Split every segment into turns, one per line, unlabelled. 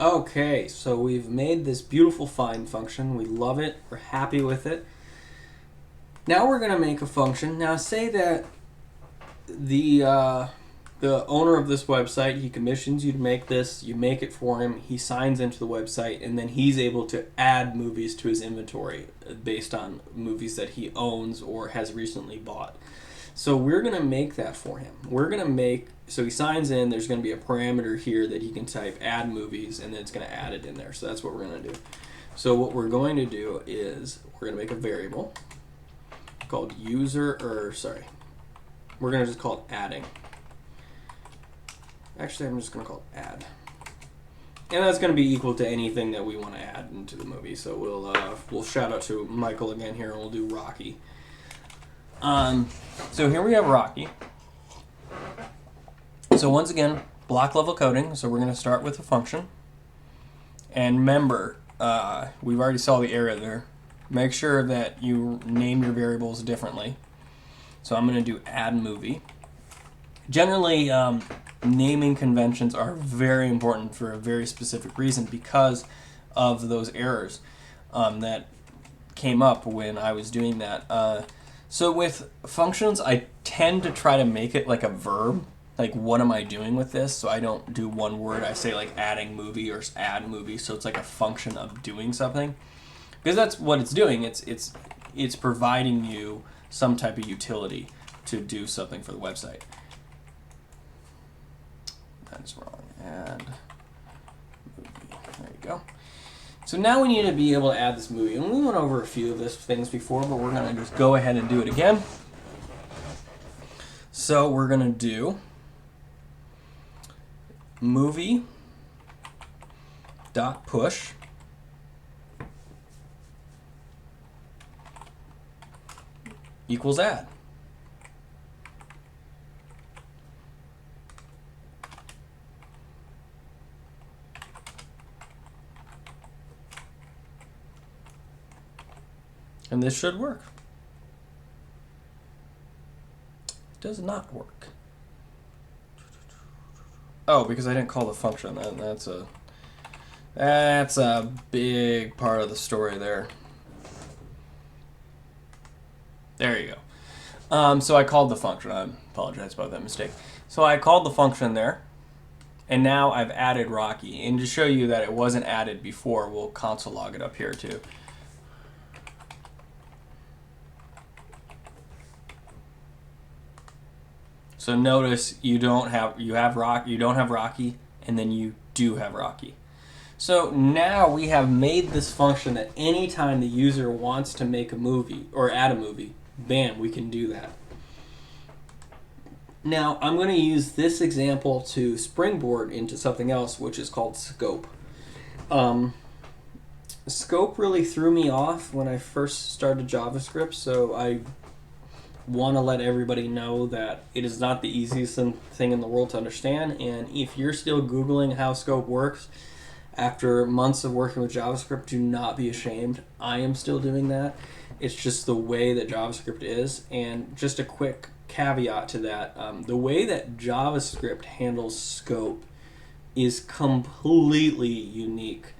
Okay, so we've made this beautiful find function. We love it. We're happy with it. Now we're going to make a function. Now say that the owner of this website, he commissions you to make this. You make it for him. He signs into the website, and then he's able to add movies to his inventory based on movies that he owns or has recently bought. So we're going to make that for him. So he signs in, there's going to be a parameter here that he can type add movies, and then it's going to add it in there. So that's what we're going to do. So what we're going to do is we're going to make a variable called we're going to just call it adding. Actually, I'm just going to call it add. And that's going to be equal to anything that we want to add into the movie. So we'll shout out to Michael again here, and we'll do Rocky. So here we have Rocky. So once again, block level coding. So we're going to start with a function. And remember, we've already saw the error there. Make sure that you name your variables differently. So I'm going to do add movie. Generally, naming conventions are very important for a very specific reason because of those errors that came up when I was doing that. So with functions, I tend to try to make it like a verb. Like, what am I doing with this? So I don't do one word. I say like adding movie or add movie. So it's like a function of doing something, because that's what it's doing. It's providing you some type of utility to do something for the website. That's wrong. Add movie. There you go. So now we need to be able to add this movie. And we went over a few of these things before, but we're going to just go ahead and do it again. So we're going to do movie dot push equals add. And this should work. It does not work. Oh, because I didn't call the function. That's a big part of the story there. There you go. So I called the function. I apologize about that mistake. So I called the function there, and now I've added Rocky. And to show you that it wasn't added before, we'll console log it up here too. So notice you don't have Rocky, and then you do have Rocky. So now we have made this function that anytime the user wants to make a movie or add a movie, bam, we can do that. Now I'm going to use this example to springboard into something else, which is called scope. Scope really threw me off when I first started JavaScript, so I want to let everybody know that it is not the easiest thing in the world to understand, and if you're still Googling how scope works after months of working with JavaScript, do not be ashamed. I am still doing that. It's just the way that JavaScript is. And just a quick caveat to that, the way that JavaScript handles scope is completely unique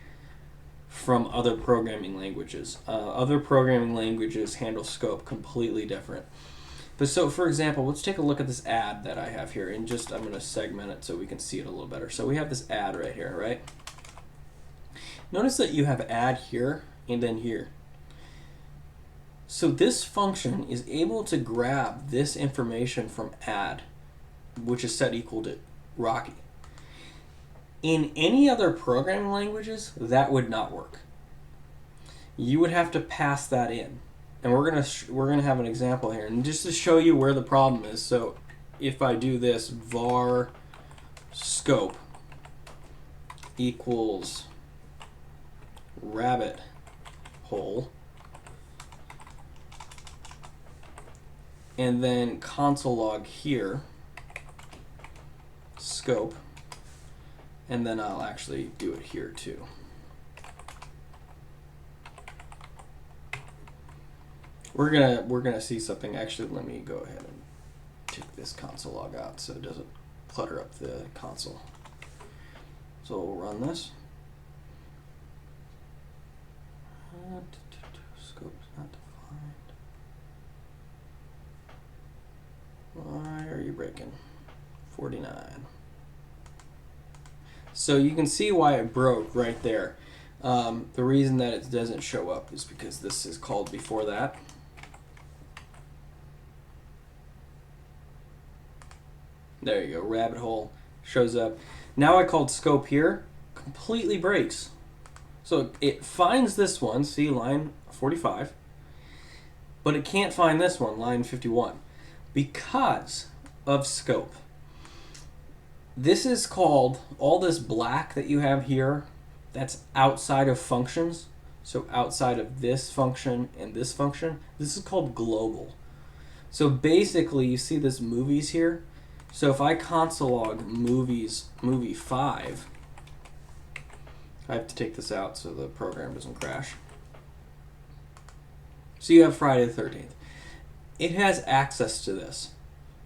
from other programming languages. Other programming languages handle scope completely different. But so, for example, let's take a look at this ad that I have here, and I'm going to segment it so we can see it a little better. So we have this ad right here, right? Notice that you have add here and then here. So this function is able to grab this information from add, which is set equal to Rocky. In any other programming languages, that would not work. You would have to pass that in. And we're gonna have an example here, and just to show you where the problem is. So if I do this, var scope equals rabbit hole, and then console log here scope, and then I'll actually do it here too. We're gonna see something. Actually, let me go ahead and take this console log out so it doesn't clutter up the console. So we'll run this. Scope is not defined. Why are you breaking? 49. So you can see why it broke right there. The reason that it doesn't show up is because this is called before that. There you go, rabbit hole shows up. Now I called scope here, completely breaks. So it finds this one, see line 45, but it can't find this one, line 51, because of scope. This is called, all this black that you have here, that's outside of functions. So outside of this function and this function, this is called global. So basically you see this movies here. So if I console log movies, movie 5, I have to take this out so the program doesn't crash. So you have Friday the 13th. It has access to this.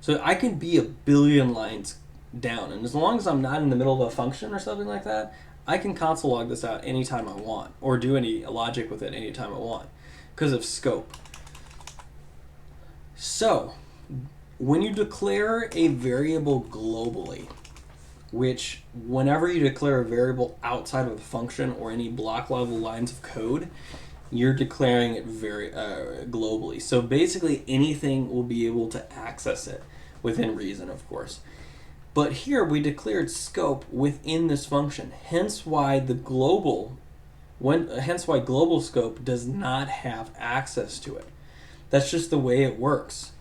So I can be a billion lines down, and as long as I'm not in the middle of a function or something like that, I can console log this out anytime I want, or do any logic with it anytime I want, because of scope. So when you declare a variable globally, which whenever you declare a variable outside of the function or any block level lines of code, you're declaring it very globally. So basically anything will be able to access it within reason, of course. But here we declared scope within this function, hence why global scope does not have access to it. That's just the way it works.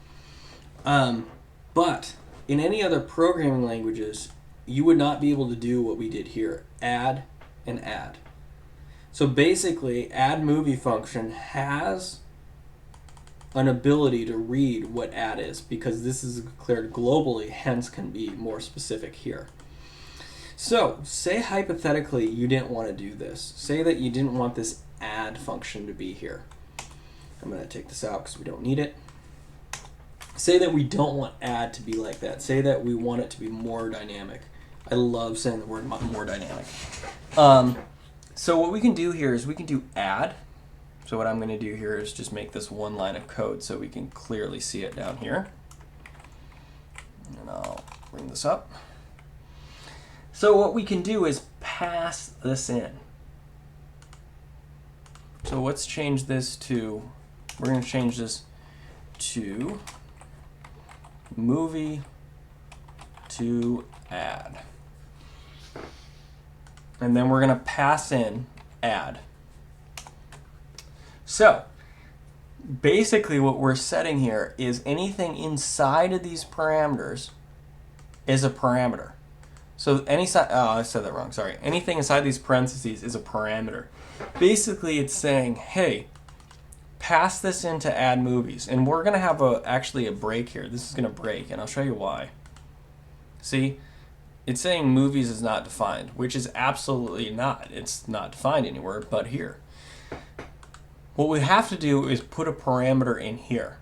But in any other programming languages, you would not be able to do what we did here, add and add. So basically, add movie function has an ability to read what add is, because this is declared globally, hence can be more specific here. So say hypothetically you didn't want to do this. Say that you didn't want this add function to be here. I'm going to take this out because we don't need it. Say that we don't want add to be like that. Say that we want it to be more dynamic. I love saying the word more dynamic. So what we can do here is we can do add. So what I'm going to do here is just make this one line of code so we can clearly see it down here. And I'll bring this up. So what we can do is pass this in. So let's change this to, we're going to change this to movie to add. And then we're going to pass in add. So basically what we're setting here is anything inside of these parameters is a parameter. So any side, oh, I said that wrong, sorry. Anything inside these parentheses is a parameter. Basically it's saying, hey, pass this into add movies. And we're going to have actually a break here. This is going to break, and I'll show you why. See, it's saying movies is not defined, which is absolutely not. It's not defined anywhere but here. What we have to do is put a parameter in here.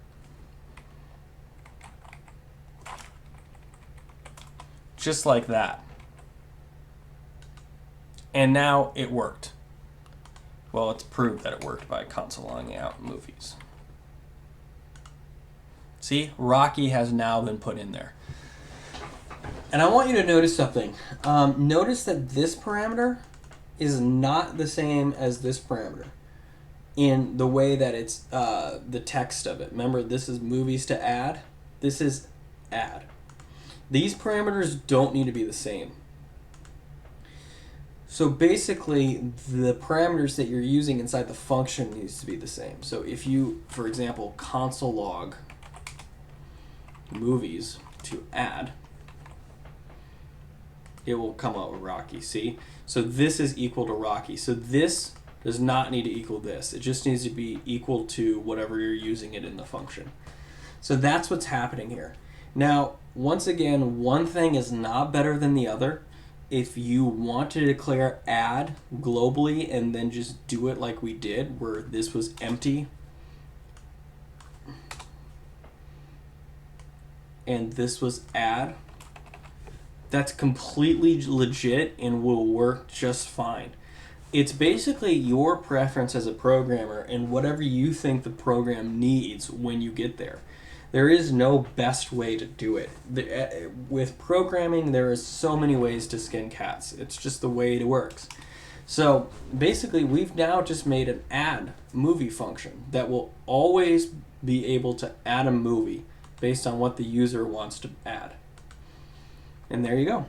Just like that. And now it worked. Well, it's proved that it worked by console-logging out movies. See, Rocky has now been put in there. And I want you to notice something. Notice that this parameter is not the same as this parameter in the way that it's the text of it. Remember, this is movies to add. This is add. These parameters don't need to be the same. So basically, the parameters that you're using inside the function needs to be the same. So if you, for example, console log movies to add, it will come out with Rocky, see? So this is equal to Rocky. So this does not need to equal this. It just needs to be equal to whatever you're using it in the function. So that's what's happening here. Now, once again, one thing is not better than the other. If you want to declare add globally and then just do it like we did, where this was empty and this was add, that's completely legit and will work just fine. It's basically your preference as a programmer and whatever you think the program needs when you get there. There is no best way to do it. With programming, there is so many ways to skin cats. It's just the way it works. So basically, we've now just made an add movie function that will always be able to add a movie based on what the user wants to add. And there you go.